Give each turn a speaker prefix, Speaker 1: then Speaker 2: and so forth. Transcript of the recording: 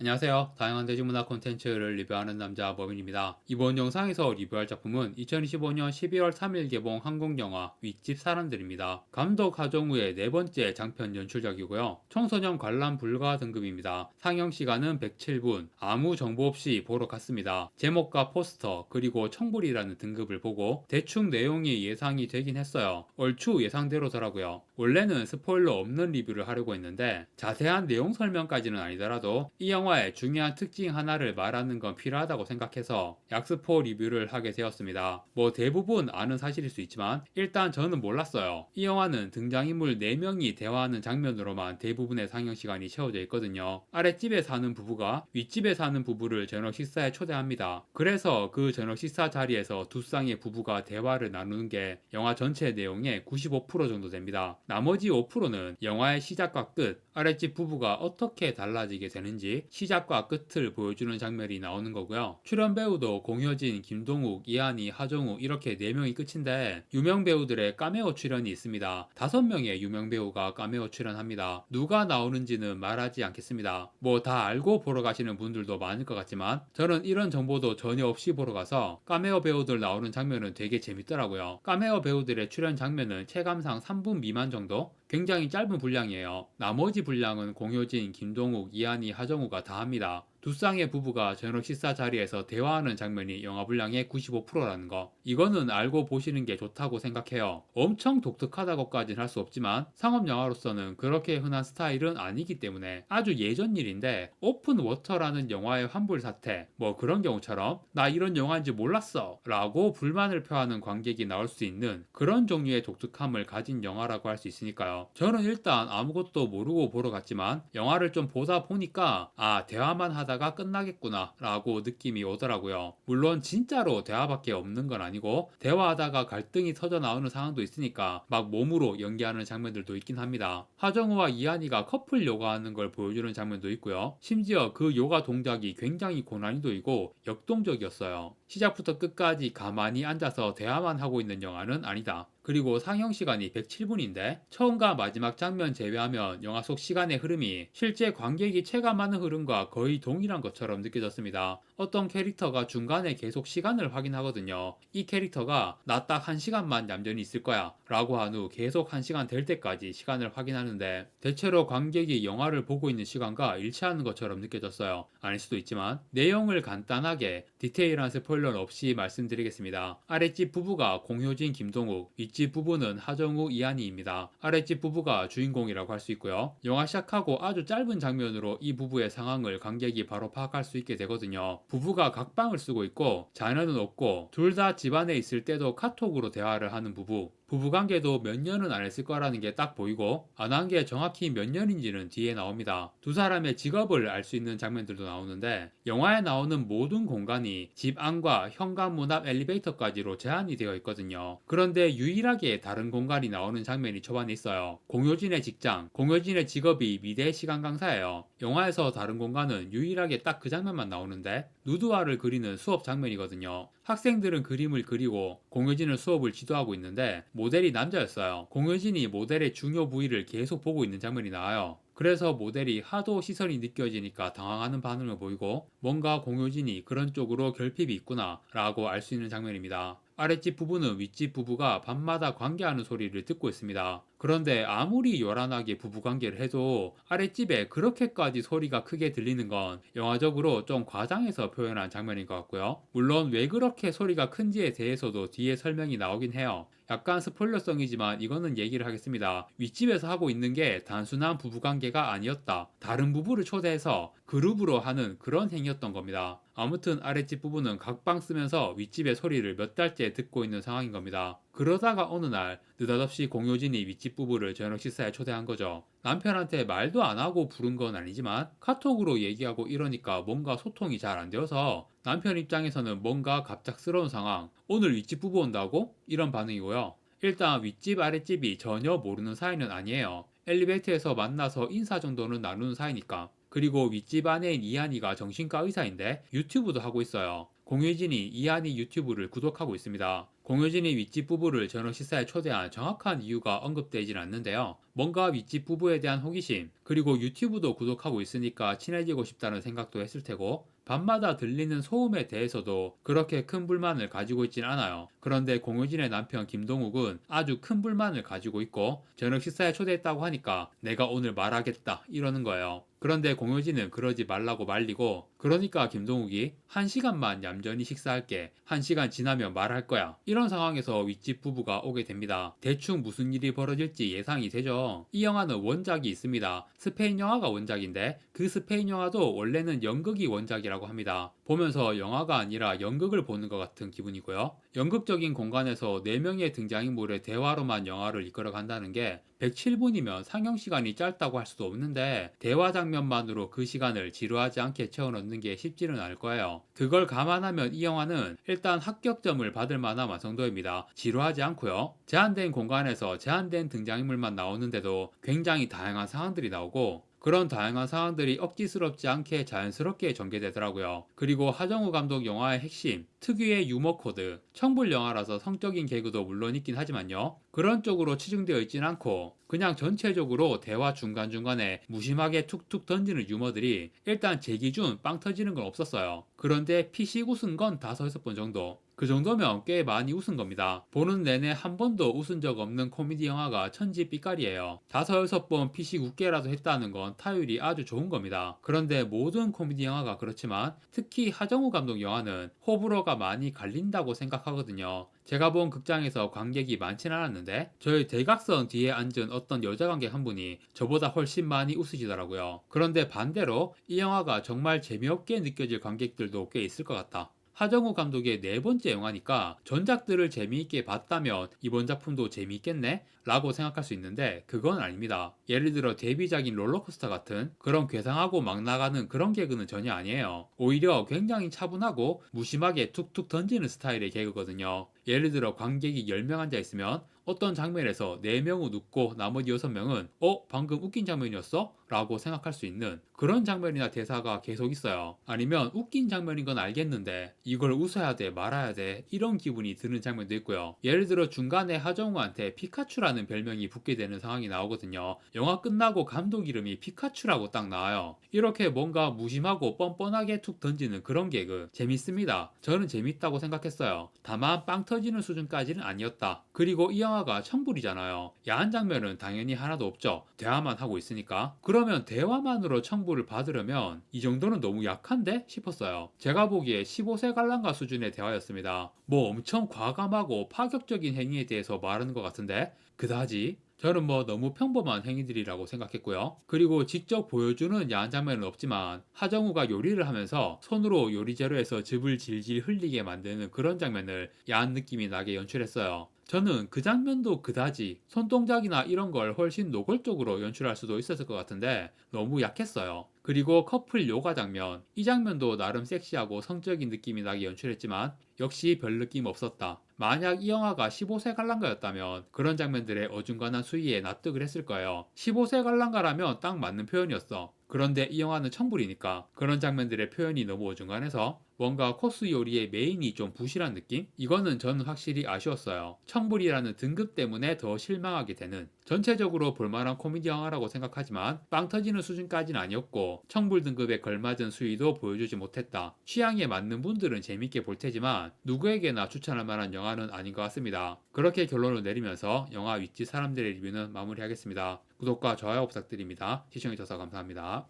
Speaker 1: 안녕하세요. 다양한 대중문화 콘텐츠를 리뷰하는 남자 머빈입니다. 이번 영상에서 리뷰할 작품은 2025년 12월 3일 개봉 한국 영화 윗집 사람들입니다. 감독 하정우의 네 번째 장편 연출작이고요. 청소년 관람 불가 등급입니다. 상영 시간은 107분, 아무 정보 없이 보러 갔습니다. 제목과 포스터 그리고 청불이라는 등급을 보고 대충 내용이 예상이 되긴 했어요. 얼추 예상대로더라고요. 원래는 스포일러 없는 리뷰를 하려고 했는데 자세한 내용 설명까지는 아니더라도 이 영화의 중요한 특징 하나를 말하는 건 필요하다고 생각해서 약스포 리뷰를 하게 되었습니다. 뭐 대부분 아는 사실일 수 있지만 일단 저는 몰랐어요. 이 영화는 등장인물 4명이 대화하는 장면으로만 대부분의 상영 시간이 채워져 있거든요. 아랫집에 사는 부부가 윗집에 사는 부부를 저녁 식사에 초대합니다. 그래서 그 저녁 식사 자리에서 두 쌍의 부부가 대화를 나누는 게 영화 전체 내용의 95% 정도 됩니다. 나머지 5%는 영화의 시작과 끝, 아랫집 부부가 어떻게 달라지게 되는지 시작과 끝을 보여주는 장면이 나오는 거고요. 출연 배우도 공효진, 김동욱, 이한희, 하정우 이렇게 4명이 끝인데 유명 배우들의 카메오 출연이 있습니다. 5명의 유명 배우가 카메오 출연합니다. 누가 나오는지는 말하지 않겠습니다. 뭐 다 알고 보러 가시는 분들도 많을 것 같지만 저는 이런 정보도 전혀 없이 보러 가서 카메오 배우들 나오는 장면은 되게 재밌더라고요. 카메오 배우들의 출연 장면은 체감상 3분 미만 정도? 굉장히 짧은 분량이에요. 나머지 분량은 공효진, 김동욱, 이한희, 하정우가 다 합니다. 두 쌍의 부부가 저녁 식사 자리에서 대화하는 장면이 영화 분량의 95%라는 거. 이거는 알고 보시는 게 좋다고 생각해요. 엄청 독특하다고까지는 할 수 없지만 상업 영화로서는 그렇게 흔한 스타일은 아니기 때문에 아주 예전 일인데 오픈 워터라는 영화의 환불 사태 뭐 그런 경우처럼 나 이런 영화인지 몰랐어 라고 불만을 표하는 관객이 나올 수 있는 그런 종류의 독특함을 가진 영화라고 할 수 있으니까요. 저는 일단 아무것도 모르고 보러 갔지만 영화를 좀 보다 보니까 대화만 하다가 끝나겠구나 라고 느낌이 오더라고요. 물론 진짜로 대화밖에 없는 건 아니고 대화하다가 갈등이 터져 나오는 상황도 있으니까 막 몸으로 연기하는 장면들도 있긴 합니다. 하정우와 이한이가 커플 요가하는 걸 보여주는 장면도 있고요. 심지어 그 요가 동작이 굉장히 고난이도이고 역동적이었어요. 시작부터 끝까지 가만히 앉아서 대화만 하고 있는 영화는 아니다. 그리고 상영 시간이 107분인데 처음과 마지막 장면 제외하면 영화 속 시간의 흐름이 실제 관객이 체감하는 흐름과 거의 동일한 것처럼 느껴졌습니다. 어떤 캐릭터가 중간에 계속 시간을 확인하거든요. 이 캐릭터가 나 딱 1시간만 얌전히 있을 거야 라고 한 후 계속 1시간 될 때까지 시간을 확인하는데 대체로 관객이 영화를 보고 있는 시간과 일치하는 것처럼 느껴졌어요. 아닐 수도 있지만 내용을 간단하게 디테일한 스포일러는 없이 말씀드리겠습니다. 아랫집 부부가 공효진, 김동욱, 윗집 부부는 하정우, 이한희입니다. 아랫집 부부가 주인공이라고 할 수 있고요. 영화 시작하고 아주 짧은 장면으로 이 부부의 상황을 관객이 바로 파악할 수 있게 되거든요. 부부가 각방을 쓰고 있고 자녀는 없고 둘 다 집안에 있을 때도 카톡으로 대화를 하는 부부. 부부관계도 몇 년은 안 했을 거라는 게 딱 보이고 안 한 게 정확히 몇 년인지는 뒤에 나옵니다. 두 사람의 직업을 알 수 있는 장면들도 나오는데 영화에 나오는 모든 공간이 집 안과 현관문 앞 엘리베이터까지로 제한이 되어 있거든요. 그런데 유일하게 다른 공간이 나오는 장면이 초반에 있어요. 공효진의 직장, 공효진의 직업이 미대 시간 강사예요. 영화에서 다른 공간은 유일하게 딱 그 장면만 나오는데 누드화를 그리는 수업 장면이거든요. 학생들은 그림을 그리고 공효진은 수업을 지도하고 있는데 모델이 남자였어요. 공효진이 모델의 중요 부위를 계속 보고 있는 장면이 나와요. 그래서 모델이 하도 시선이 느껴지니까 당황하는 반응을 보이고 뭔가 공효진이 그런 쪽으로 결핍이 있구나 라고 알 수 있는 장면입니다. 아랫집 부부는 윗집 부부가 밤마다 관계하는 소리를 듣고 있습니다. 그런데 아무리 요란하게 부부관계를 해도 아랫집에 그렇게까지 소리가 크게 들리는 건 영화적으로 좀 과장해서 표현한 장면인 것 같고요. 물론 왜 그렇게 소리가 큰지에 대해서도 뒤에 설명이 나오긴 해요. 약간 스포일러성이지만 이거는 얘기를 하겠습니다. 윗집에서 하고 있는 게 단순한 부부관계가 아니었다. 다른 부부를 초대해서 그룹으로 하는 그런 행위였던 겁니다. 아무튼 아랫집 부부는 각방 쓰면서 윗집의 소리를 몇 달째 듣고 있는 상황인 겁니다. 그러다가 어느 날 느닷없이 공효진이 윗집 부부를 저녁 식사에 초대한 거죠. 남편한테 말도 안 하고 부른 건 아니지만 카톡으로 얘기하고 이러니까 뭔가 소통이 잘 안 되어서 남편 입장에서는 뭔가 갑작스러운 상황, 오늘 윗집 부부 온다고? 이런 반응이고요. 일단 윗집 아랫집이 전혀 모르는 사이는 아니에요. 엘리베이터에서 만나서 인사 정도는 나누는 사이니까. 그리고 윗집 아내인 이한이가 정신과 의사인데 유튜브도 하고 있어요. 공효진이 이한이 유튜브를 구독하고 있습니다. 공효진이 윗집 부부를 저녁 식사에 초대한 정확한 이유가 언급되진 않는데요. 뭔가 윗집 부부에 대한 호기심, 그리고 유튜브도 구독하고 있으니까 친해지고 싶다는 생각도 했을 테고, 밤마다 들리는 소음에 대해서도 그렇게 큰 불만을 가지고 있진 않아요. 그런데 공효진의 남편 김동욱은 아주 큰 불만을 가지고 있고, 저녁 식사에 초대했다고 하니까 내가 오늘 말하겠다 이러는 거예요. 그런데 공효진은 그러지 말라고 말리고, 그러니까 김동욱이 1시간만 얌전히 식사할게, 1시간 지나면 말할 거야, 이런 상황에서 윗집 부부가 오게 됩니다. 대충 무슨 일이 벌어질지 예상이 되죠. 이 영화는 원작이 있습니다. 스페인 영화가 원작인데, 그 스페인 영화도 원래는 연극이 원작이라고 합니다. 보면서 영화가 아니라 연극을 보는 것 같은 기분이고요. 연극적인 공간에서 4명의 등장인물의 대화로만 영화를 이끌어 간다는 게 107분이면 상영 시간이 짧다고 할 수도 없는데, 대화 장면만으로 그 시간을 지루하지 않게 채워넣는 게 쉽지는 않을 거예요. 그걸 감안하면 이 영화는 일단 합격점을 받을 만한 완성도입니다. 지루하지 않고요. 제한된 공간에서 제한된 등장인물만 나오는데도 굉장히 다양한 상황들이 나오고, 그런 다양한 상황들이 억지스럽지 않게 자연스럽게 전개되더라고요. 그리고 하정우 감독 영화의 핵심, 특유의 유머 코드, 청불 영화라서 성적인 개그도 물론 있긴 하지만요. 그런 쪽으로 치중되어 있진 않고, 그냥 전체적으로 대화 중간중간에 무심하게 툭툭 던지는 유머들이 일단 제 기준 빵 터지는 건 없었어요. 그런데 피식 웃은 건 5-6번 정도. 그 정도면 꽤 많이 웃은 겁니다. 보는 내내 한 번도 웃은 적 없는 코미디 영화가 천지빛깔이에요. 5-6번 피식 웃게라도 했다는 건 타율이 아주 좋은 겁니다. 그런데 모든 코미디 영화가 그렇지만 특히 하정우 감독 영화는 호불호가 많이 갈린다고 생각하거든요. 제가 본 극장에서 관객이 많진 않았는데, 저희 대각선 뒤에 앉은 어떤 여자 관객 한 분이 저보다 훨씬 많이 웃으시더라고요. 그런데 반대로 이 영화가 정말 재미없게 느껴질 관객들도 꽤 있을 것 같다. 하정우 감독의 4번째 영화니까 전작들을 재미있게 봤다면 이번 작품도 재미있겠네? 라고 생각할 수 있는데, 그건 아닙니다. 예를 들어 데뷔작인 롤러코스터 같은 그런 괴상하고 막 나가는 그런 개그는 전혀 아니에요. 오히려 굉장히 차분하고 무심하게 툭툭 던지는 스타일의 개그거든요. 예를 들어 관객이 10명 앉아 있으면 어떤 장면에서 4명은 웃고 나머지 6명은 방금 웃긴 장면이었어? 라고 생각할 수 있는 그런 장면이나 대사가 계속 있어요. 아니면 웃긴 장면인 건 알겠는데 이걸 웃어야 돼 말아야 돼 이런 기분이 드는 장면도 있고요. 예를 들어 중간에 하정우한테 피카츄라는 별명이 붙게 되는 상황이 나오거든요. 영화 끝나고 감독 이름이 피카츄라고 딱 나와요. 이렇게 뭔가 무심하고 뻔뻔하게 툭 던지는 그런 개그 재밌습니다. 저는 재밌다고 생각했어요. 다만 빵 터지는 수준까지는 아니었다. 그리고 이 영화가 청불이잖아요. 야한 장면은 당연히 하나도 없죠. 대화만 하고 있으니까. 그러면 대화만으로 청불을 받으려면 이 정도는 너무 약한데? 싶었어요. 제가 보기에 15세 관람가 수준의 대화였습니다. 뭐 엄청 과감하고 파격적인 행위에 대해서 말하는 것 같은데 그다지 저는 뭐 너무 평범한 행위들이라고 생각했고요. 그리고 직접 보여주는 야한 장면은 없지만 하정우가 요리를 하면서 손으로 요리 재료에서 즙을 질질 흘리게 만드는 그런 장면을 야한 느낌이 나게 연출했어요. 저는 그 장면도 그다지 손동작이나 이런 걸 훨씬 노골적으로 연출할 수도 있었을 것 같은데 너무 약했어요. 그리고 커플 요가 장면, 이 장면도 나름 섹시하고 성적인 느낌이 나게 연출했지만 역시 별 느낌 없었다. 만약 이 영화가 15세 관람가였다면 그런 장면들의 어중간한 수위에 납득을 했을 거예요. 15세 관람가라면 딱 맞는 표현이었어. 그런데 이 영화는 청불이니까 그런 장면들의 표현이 너무 어중간해서 뭔가 코스 요리의 메인이 좀 부실한 느낌? 이거는 저는 확실히 아쉬웠어요. 청불이라는 등급 때문에 더 실망하게 되는, 전체적으로 볼만한 코미디 영화라고 생각하지만 빵 터지는 수준까지는 아니었고 청불 등급에 걸맞은 수위도 보여주지 못했다. 취향에 맞는 분들은 재밌게 볼 테지만 누구에게나 추천할 만한 영화는 아닌 것 같습니다. 그렇게 결론을 내리면서 영화 윗집 사람들의 리뷰는 마무리하겠습니다. 구독과 좋아요 부탁드립니다. 시청해주셔서 감사합니다.